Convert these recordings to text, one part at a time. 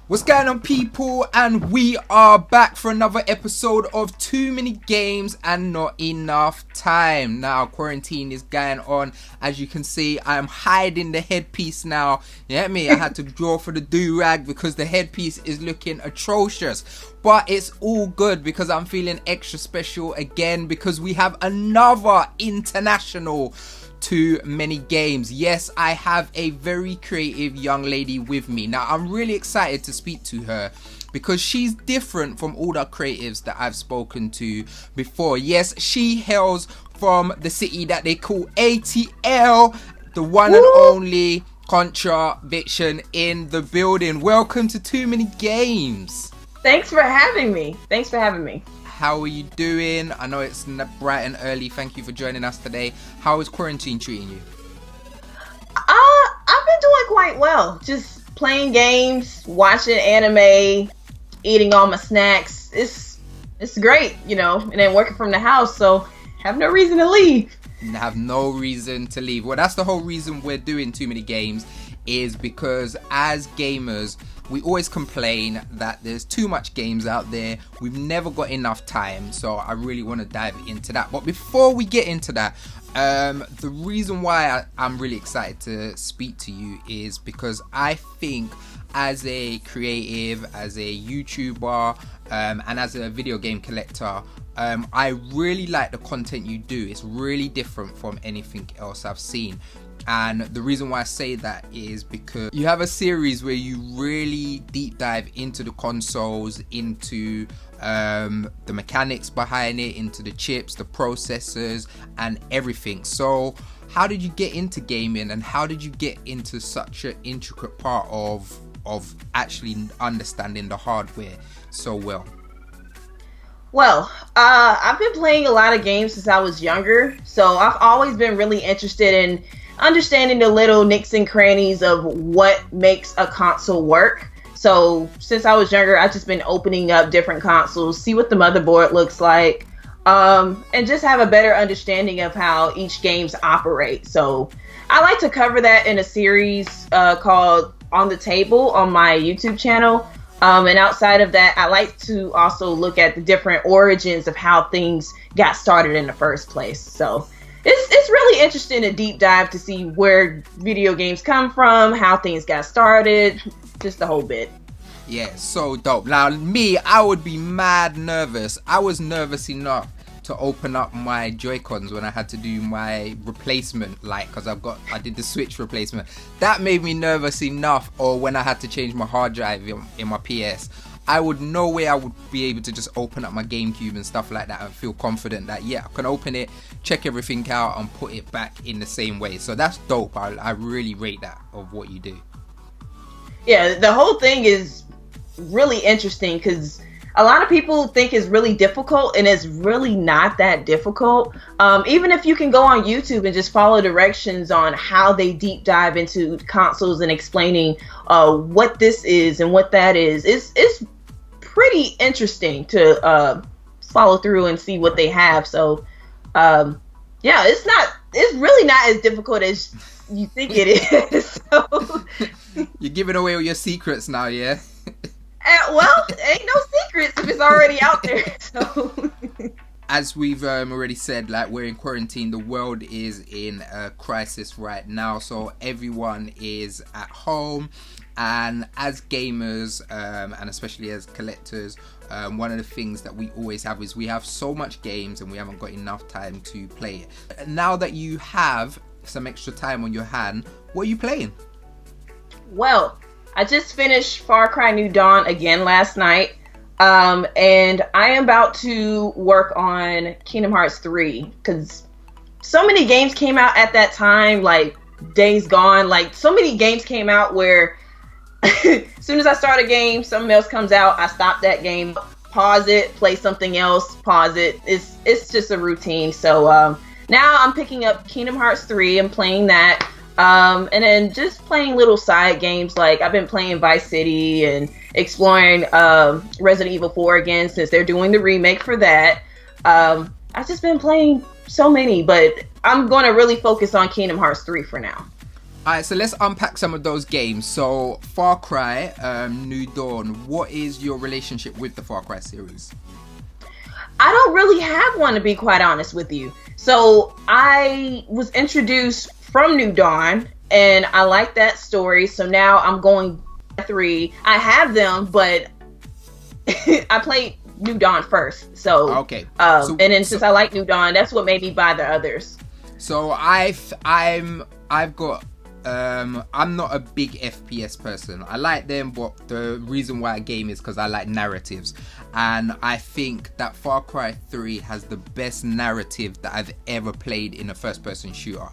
What's going on, people? And we are back for another episode of Too Many Games and Not Enough Time. Now, quarantine is going on. As you can see, I am hiding the headpiece now. You get me? I had to draw for the do-rag because the headpiece is looking atrocious. But it's all good because I'm feeling extra special again because we have another international Too Many Games. Yes, I have a very creative young lady with me. Now, I'm really excited to speak to her because she's different from all the creatives that I've spoken to before. Yes, she hails from the city that they call ATL, the one and only Contra Fiction in the building. Welcome to Too Many Games. Thanks for having me. How are you doing? I know it's bright and early. Thank you for joining us today. How is quarantine treating you? I've been doing quite well. Just playing games, watching anime, eating all my snacks. It's great, you know, and then working from the house, so have no reason to leave. Have no reason to leave. Well, that's the whole reason we're doing Too Many Games, is because as gamers, we always complain that there's too much games out there. We've never got enough time, so I really want to dive into that. But before we get into that, the reason why I'm really excited to speak to you is because I think as a creative, as a YouTuber, and as a video game collector, I really like the content you do. It's really different from anything else I've seen. And the reason why I say that is because you have a series where you really deep dive into the consoles, into the mechanics behind it, into the chips, the processors, and everything. So how did you get into gaming, and how did you get into such an intricate part of actually understanding the hardware so well? Well, I've been playing a lot of games since I was younger, so I've always been really interested in understanding the little nicks and crannies of what makes a console work. So since I was younger, I've just been opening up different consoles, see what the motherboard looks like, and just have a better understanding of how each games operate. So I like to cover that in a series called On the Table on my YouTube channel. And outside of that, I like to also look at the different origins of how things got started in the first place. So it's really interesting to deep dive to see where video games come from, how things got started, just the whole bit. Yeah, so dope. Now, me, I would be mad nervous. I was nervous enough to open up my Joy-Cons when I had to do my replacement, like, because I did the Switch replacement. That made me nervous enough. Or when I had to change my hard drive in my PS, I would be able to just open up my GameCube and stuff like that and feel confident that, yeah, I can open it, check everything out, and put it back in the same way. So that's dope. I really rate that of what you do. Yeah, the whole thing is really interesting because a lot of people think it's really difficult, and it's really not that difficult. Even if you can go on YouTube and just follow directions on how they deep dive into consoles and explaining what this is and what that is, it's pretty interesting to follow through and see what they have. So yeah, it's really not as difficult as you think it is. So you're giving away all your secrets now, yeah? Well, ain't no secrets if it's already out there. So as we've already said, like, we're in quarantine. The world is in a crisis right now, so everyone is at home. And as gamers, and especially as collectors, one of the things that we always have is we have so much games and we haven't got enough time to play it. Now that you have some extra time on your hand, what are you playing? Well, I just finished Far Cry New Dawn again last night, and I am about to work on Kingdom Hearts 3, because so many games came out at that time, like Days Gone, like so many games came out where as soon as I start a game, something else comes out, I stop that game, pause it, play something else, pause it. It's just a routine. So now I'm picking up Kingdom Hearts 3 and playing that. And then just playing little side games, like I've been playing Vice City and exploring Resident Evil 4 again since they're doing the remake for that. I've just been playing so many, but I'm going to really focus on Kingdom Hearts 3 for now. Alright, so let's unpack some of those games. So, Far Cry, New Dawn. What is your relationship with the Far Cry series? I don't really have one, to be quite honest with you. So, I was introduced from New Dawn, and I like that story. So now I'm going 3. I have them, but I played New Dawn first. So okay. And then since I like New Dawn, that's what made me buy the others. So I'm not a big FPS person. I like them, but the reason why I game is because I like narratives. And I think that Far Cry 3 has the best narrative that I've ever played in a first-person shooter.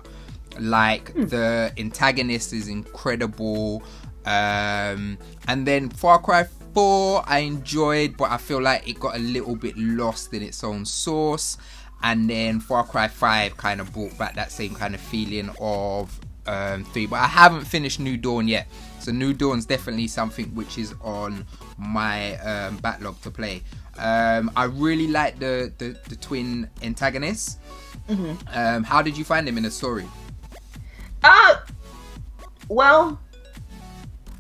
Like, the antagonist is incredible. And then Far Cry 4 I enjoyed, but I feel like it got a little bit lost in its own source. And then Far Cry 5 kind of brought back that same kind of feeling of 3, but I haven't finished New Dawn yet, so New Dawn's definitely something which is on my backlog to play. I really like the twin antagonists. How did you find them in the story? Well,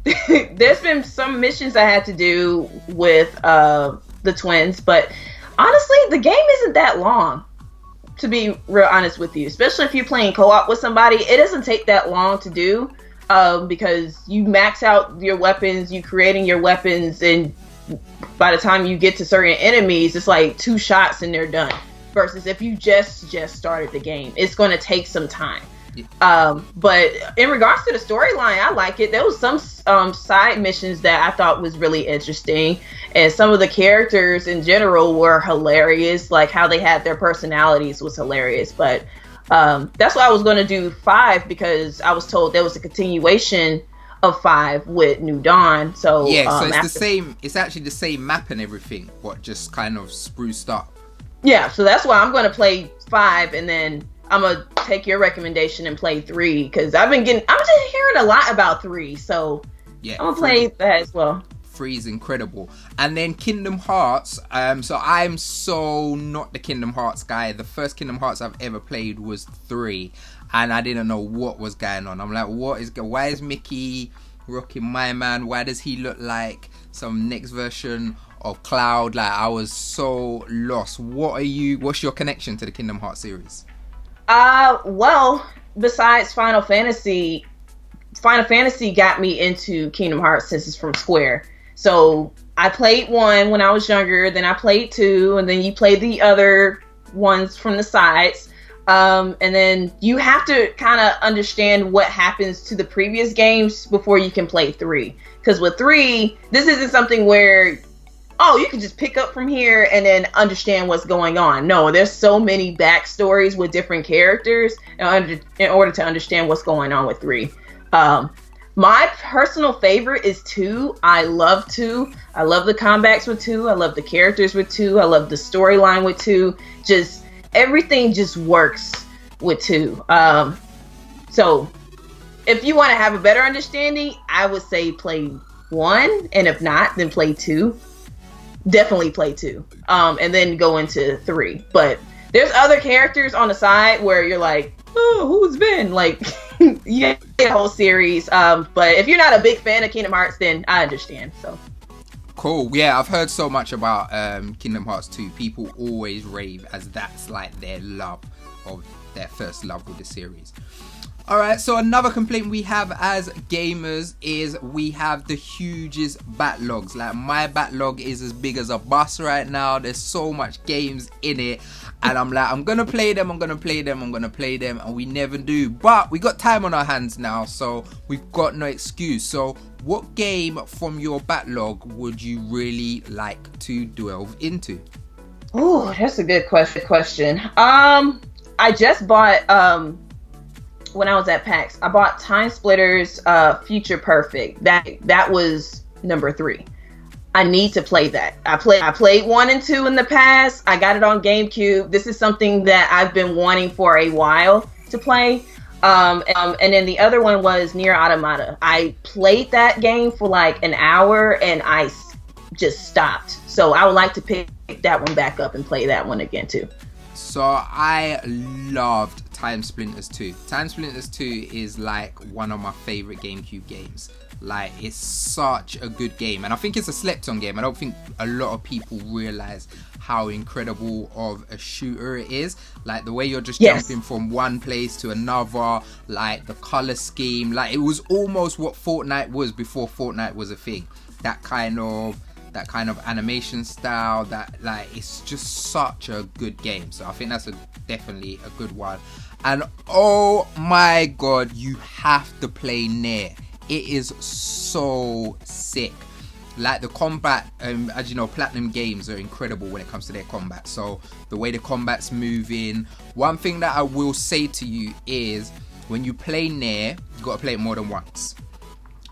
there's been some missions I had to do with the twins, but honestly, the game isn't that long. To be real honest with you, especially if you're playing co-op with somebody, it doesn't take that long to do, because you max out your weapons, you creating your weapons, and by the time you get to certain enemies, it's like 2 shots and they're done. Versus if you just started the game, it's going to take some time. But in regards to the storyline, I like it. There was some side missions that I thought was really interesting, and some of the characters in general were hilarious. Like how they had their personalities was hilarious. But that's why I was going to do 5, because I was told there was a continuation of 5 with New Dawn. So yeah, so it's the same. It's actually the same map and everything, but just kind of spruced up. Yeah, so that's why I'm going to play 5, and then I'm gonna take your recommendation and play 3, because I'm just hearing a lot about 3, so yeah, I'm gonna play that as well. 3 is incredible. And then Kingdom Hearts. So I'm so not the Kingdom Hearts guy. The first Kingdom Hearts I've ever played was 3, and I didn't know what was going on. I'm like, why is Mickey rocking my man? Why does he look like some next version of Cloud? Like, I was so lost. What's your connection to the Kingdom Hearts series? Well, besides Final Fantasy got me into Kingdom Hearts since it's from Square. So I played 1 when I was younger, then I played 2, and then you played the other ones from the sides. And then you have to kind of understand what happens to the previous games before you can play 3. Because with 3, this isn't something where, you can just pick up from here and then understand what's going on. No, there's so many backstories with different characters in order to understand what's going on with 3. My personal favorite is 2. I love 2. I love the combats with 2. I love the characters with 2. I love the storyline with 2. Just everything just works with 2. So if you want to have a better understanding, I would say play 1, and if not, then play 2. Definitely play 2, and then go into 3. But there's other characters on the side where you're like, who's Ben? Like, you get the whole series. But if you're not a big fan of Kingdom Hearts, then I understand. So cool. Yeah, I've heard so much about Kingdom Hearts 2. People always rave as that's like their first love with the series. Alright, so another complaint we have as gamers is we have the hugest backlogs. Like, my backlog is as big as a bus right now. There's so much games in it, and I'm like, I'm gonna play them, and we never do. But we got time on our hands now, so we've got no excuse. So what game from your backlog would you really like to delve into? Oh, that's a good question. I just bought when I was at PAX, I bought Timesplitters Future Perfect. That was number 3. I need to play that. I played 1 and 2 in the past. I got it on GameCube. This is something that I've been wanting for a while to play. And then the other one was Nier Automata. I played that game for like an hour and I just stopped. So I would like to pick that one back up and play that one again too. So I loved Timesplitters 2. Timesplitters 2 is like one of my favorite GameCube games. Like, it's such a good game, and I think it's a slept on game. I don't think a lot of people realize how incredible of a shooter it is. Like, the way you're just jumping from one place to another, like the color scheme, like it was almost what Fortnite was before Fortnite was a thing. That kind of animation style, that, like, it's just such a good game. So I think that's definitely a good one. And oh my god, you have to play Nier. It is so sick. Like, the combat, as you know, Platinum Games are incredible when it comes to their combat. So the way the combat's moving. One thing that I will say to you is, when you play Nier, you got to play it more than once.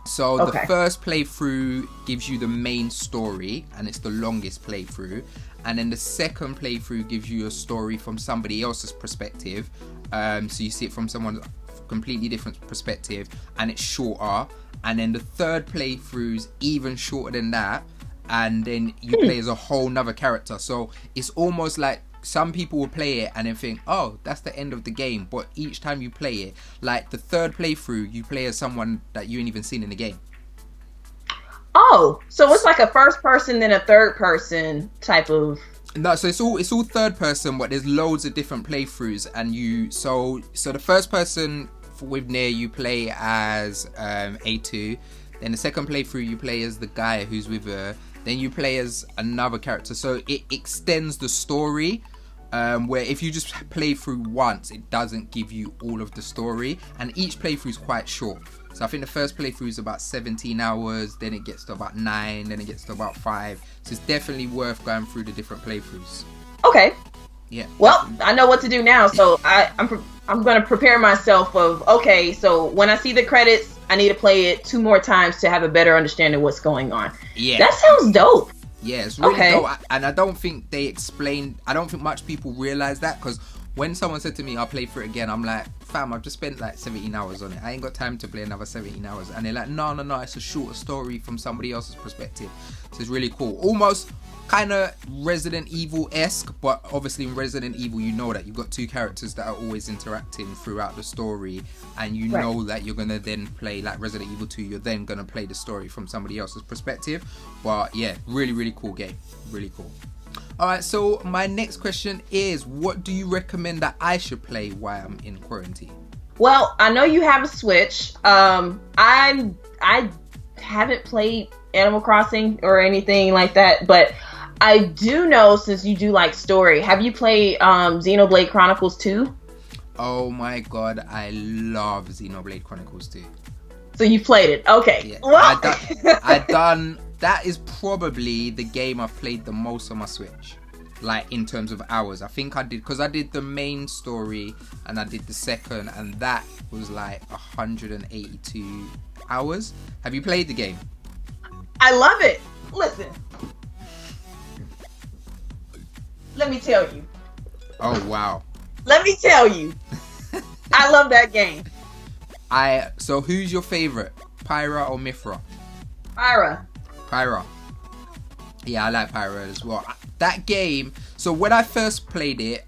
So the first playthrough gives you the main story, and it's the longest playthrough. And then the second playthrough gives you a story from somebody else's perspective. So you see it from someone's completely different perspective, and it's shorter. And then the third playthrough's even shorter than that, and then you play as a whole nother character. So it's almost like some people will play it and then think, oh, that's the end of the game. But each time you play it, like the third playthrough, you play as someone that you ain't even seen in the game. Oh, so it's like a first person then a third person type of. No, so it's all third person, but there's loads of different playthroughs, and so the first person with Nier, you play as A2. Then the second playthrough, you play as the guy who's with her. Then you play as another character. So it extends the story, where if you just play through once, it doesn't give you all of the story. And each playthrough is quite short. So I think the first playthrough is about 17 hours. Then it gets to about 9. Then it gets to about 5. So it's definitely worth going through the different playthroughs. Okay. Yeah. Well, I know what to do now. So I'm going to prepare myself of, okay, so when I see the credits, I need to play it 2 more times to have a better understanding of what's going on. Yeah. That sounds dope. Yeah, it's really dope. And I don't think I don't think much people realize that, because when someone said to me, I'll play through it again, I'm like, fam, I've just spent like 17 hours on it. I ain't got time to play another 17 hours. And they're like, no, it's a shorter story from somebody else's perspective. So it's really cool. Almost kind of Resident Evil-esque, but obviously in Resident Evil, you know that you've got 2 characters that are always interacting throughout the story, and you know that you're gonna then play, like Resident Evil 2, you're then gonna play the story from somebody else's perspective. But yeah, really, really cool game. Really cool. Alright, so my next question is, what do you recommend that I should play while I'm in quarantine? Well, I know you have a Switch. I haven't played Animal Crossing or anything like that, but I do know, since you do like story, have you played Xenoblade Chronicles 2? Oh my god, I love Xenoblade Chronicles 2. So you played it. Okay. Yeah. Well, I done that is probably the game I've played the most on my Switch. Like, in terms of hours. I think I did, because I did the main story and I did the second, and that was like 182 hours. Have you played the game? I love it. Listen. Let me tell you. Oh, wow. Let me tell you. I love that game. So who's your favorite? Pyra or Mithra? Pyra. Yeah, I like Pyra as well. That game, so when I first played it,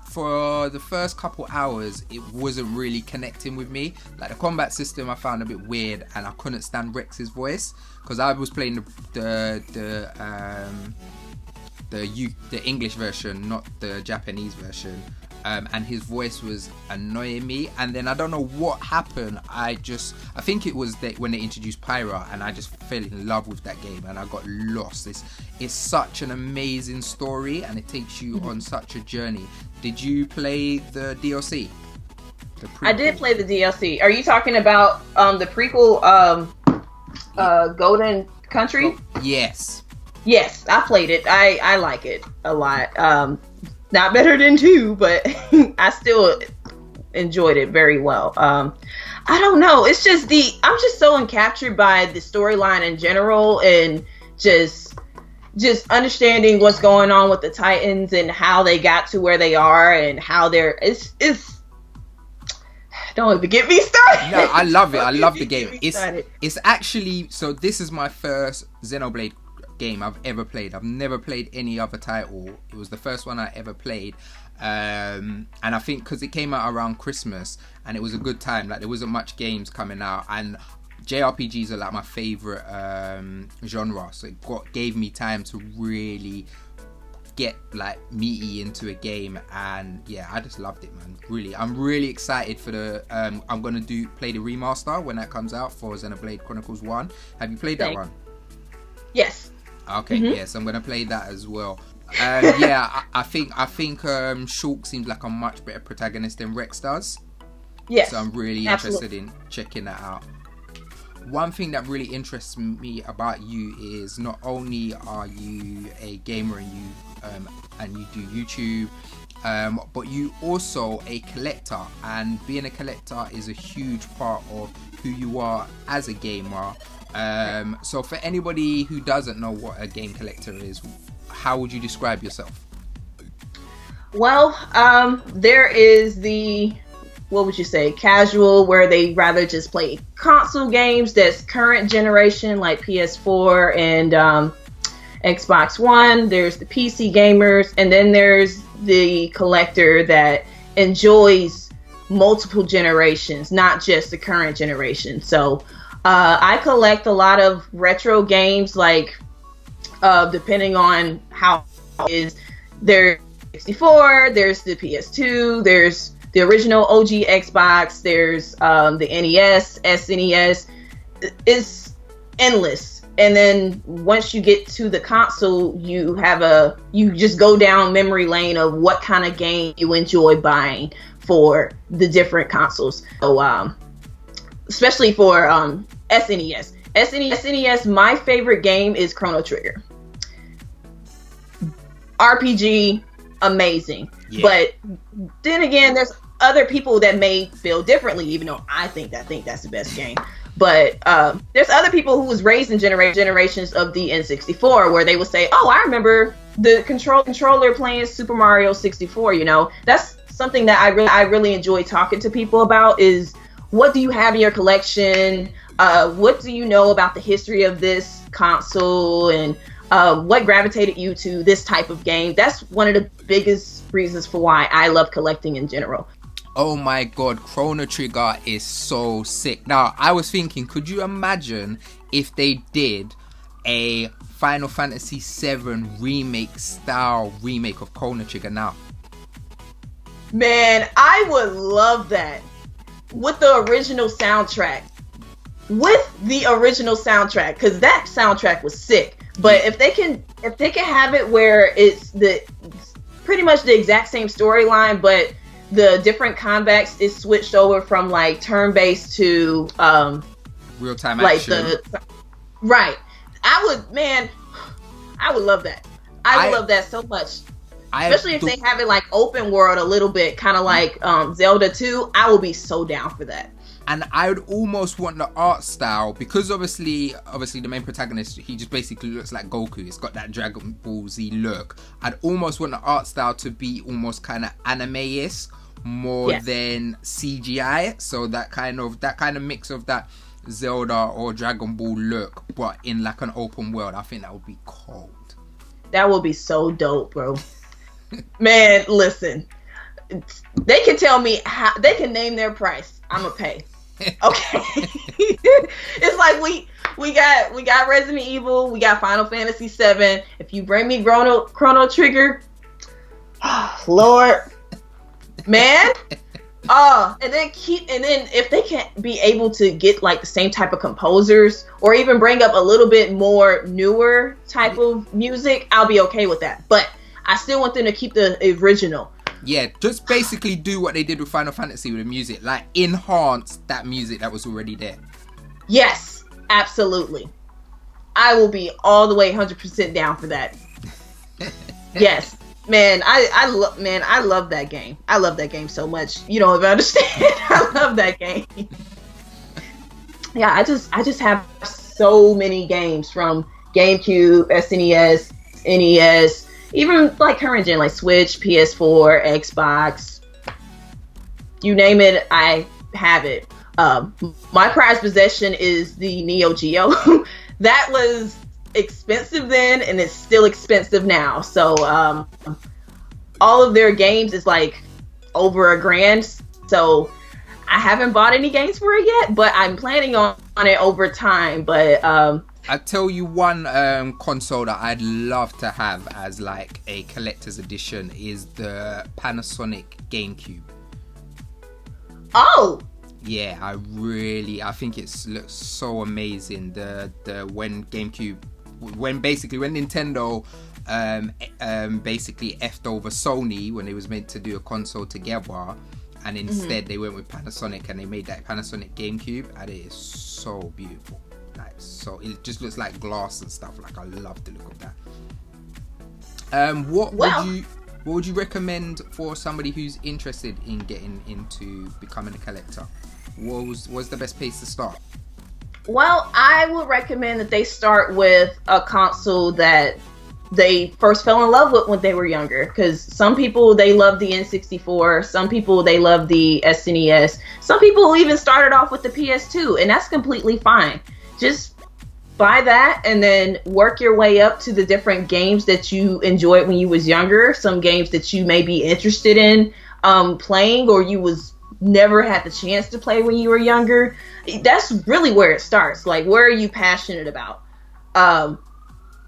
for the first couple hours, it wasn't really connecting with me. Like, the combat system I found a bit weird, and I couldn't stand Rex's voice, because I was playing the English version, not the Japanese version, and his voice was annoying me. And then I don't know what happened. I think it was when they introduced Pyra, and I just fell in love with that game, and I got lost. It's such an amazing story, and it takes you on such a journey. Did you play the DLC? I did play the DLC. Are you talking about the prequel, Golden Country? Yes. Yes, I played it. I like it a lot. Not better than 2, but I still enjoyed it very well. I don't know. It's just I'm just so encaptured by the storyline in general, and just understanding what's going on with the Titans and how they got to where they are, and how it's don't even get me started. No, I love it. I love the game. It's actually, so this is my first Xenoblade game I've ever played. I've never played any other title. It was the first one I ever played. And I think because it came out around Christmas and it was a good time, like there wasn't much games coming out, and JRPGs are like my favorite genre, so it gave me time to really get like meaty into a game, and yeah, I just loved it, man. Really, I'm really excited for the I'm gonna play the remaster when that comes out for Xenoblade Chronicles 1. Have you played that one? Yes. Okay, yes, I'm gonna play that as well. Yeah, I think Shulk seems like a much better protagonist than Rex does. Yes. So I'm really interested in checking that out. One thing that really interests me about you is not only are you a gamer and you do YouTube, but you also a collector, and being a collector is a huge part of who you are as a gamer. So for anybody who doesn't know what a game collector is, how would you describe yourself? Well, there is the, what would you say, casual, where they rather just play console games that's current generation, like PS4 and Xbox One. There's the PC gamers, and then there's the collector that enjoys multiple generations, not just the current generation. So I collect a lot of retro games, like depending on how it is. There's 64, there's the PS2, there's the original OG Xbox, there's the NES, SNES. It's endless. And then once you get to the console, you just go down memory lane of what kind of game you enjoy buying for the different consoles. So especially for SNES. SNES, my favorite game is Chrono Trigger. RPG, amazing. Yeah. But then again, there's other people that may feel differently, even though I think that's the best game. But there's other people who was raised in generations of the N64, where they would say, oh, I remember the controller playing Super Mario 64. You know, that's something that I really enjoy talking to people about, is what do you have in your collection? What do you know about the history of this console, and what gravitated you to this type of game? That's one of the biggest reasons for why I love collecting in general. Oh my god, Chrono Trigger is so sick. Now, I was thinking, could you imagine if they did a Final Fantasy VII remake of Chrono Trigger now? Man, I would love that. With the original soundtrack. Because that soundtrack was sick. But if they can have it where it's pretty much the exact same storyline, but the different combats is switched over from like turn-based to real-time like action. Right. I would love that. I would love that so much. Especially if they have it like open world a little bit, kind of like Zelda 2. I will be so down for that. And I would almost want the art style, because obviously the main protagonist, he just basically looks like Goku. It's got that Dragon Ball Z look. I'd almost want the art style to be almost kind of anime-esque more than CGI. So that kind of mix of that Zelda or Dragon Ball look, but in like an open world. I think that would be cold. That would be so dope, bro. Man, listen. They can tell me how, they can name their price. I'ma pay. Okay. It's like we got Resident Evil, we got Final Fantasy VII. If you bring me Chrono Trigger, Lord, man. And then if they can't be able to get like the same type of composers, or even bring up a little bit more newer type of music, I'll be okay with that. But I still want them to keep the original. Yeah, just basically do what they did with Final Fantasy with the music. Like, enhance that music that was already there. Yes, absolutely. I will be all the way 100% down for that. Yes. Man, I love that game. I love that game so much. You don't even understand. I love that game. Yeah, I just have so many games from GameCube, SNES, NES, even like current gen, like Switch, PS4, Xbox, you name it, I have it. My prized possession is the Neo Geo. That was expensive then, and it's still expensive now. So all of their games is like over $1,000. So I haven't bought any games for it yet, but I'm planning on it over time. But I tell you one console that I'd love to have as like a collector's edition is the Panasonic GameCube. Oh. Yeah, I think it looks so amazing. When Nintendo basically effed over Sony when they was meant to do a console together, and instead they went with Panasonic and they made that Panasonic GameCube, and it is so beautiful. Like, so it just looks like glass and stuff. Like, I love the look of that. What would you recommend for somebody who's interested in getting into becoming a collector? What's the best place to start? Well, I would recommend that they start with a console that they first fell in love with when they were younger. Because some people, they love the N64. Some people, they love the SNES. Some people even started off with the PS2, and that's completely fine. Just buy that and then work your way up to the different games that you enjoyed when you was younger. Some games that you may be interested in playing, or you was never had the chance to play when you were younger. That's really where it starts. Like, where are you passionate about?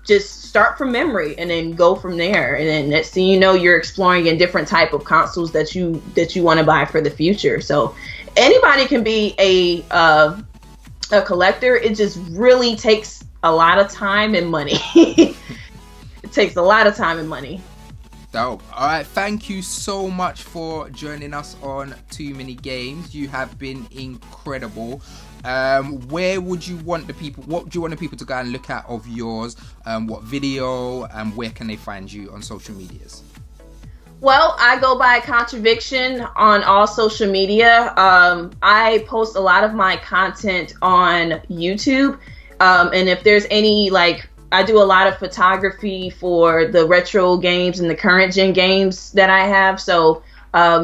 Just start from memory and then go from there. And then next thing you know, you're exploring in different type of consoles that you want to buy for the future. So anybody can be a collector. It just really takes a lot of time and money. It takes a lot of time and money. Dope. All right, thank you so much for joining us on Too Many Games. You have been incredible. Where would you want the people? What do you want the people to go and look at of yours? What video? And where can they find you on social medias? Well, I go by Contra Fiction on all social media. I post a lot of my content on YouTube. And if there's any, like, I do a lot of photography for the retro games and the current gen games that I have. So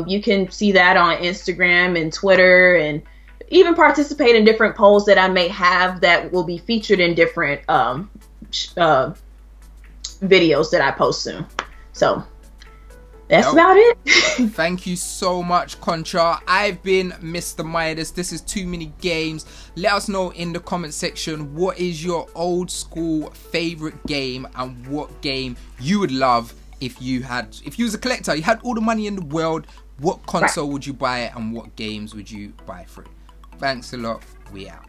you can see that on Instagram and Twitter, and even participate in different polls that I may have that will be featured in different videos that I post soon. So that's about it. Thank you so much, Contra. I've been Mr. Midas. This is Too Many Games. Let us know in the comment section what is your old school favorite game, and what game you would love if you was a collector, you had all the money in the world. What console would you buy, and what games would you buy for it? Thanks a lot. We out.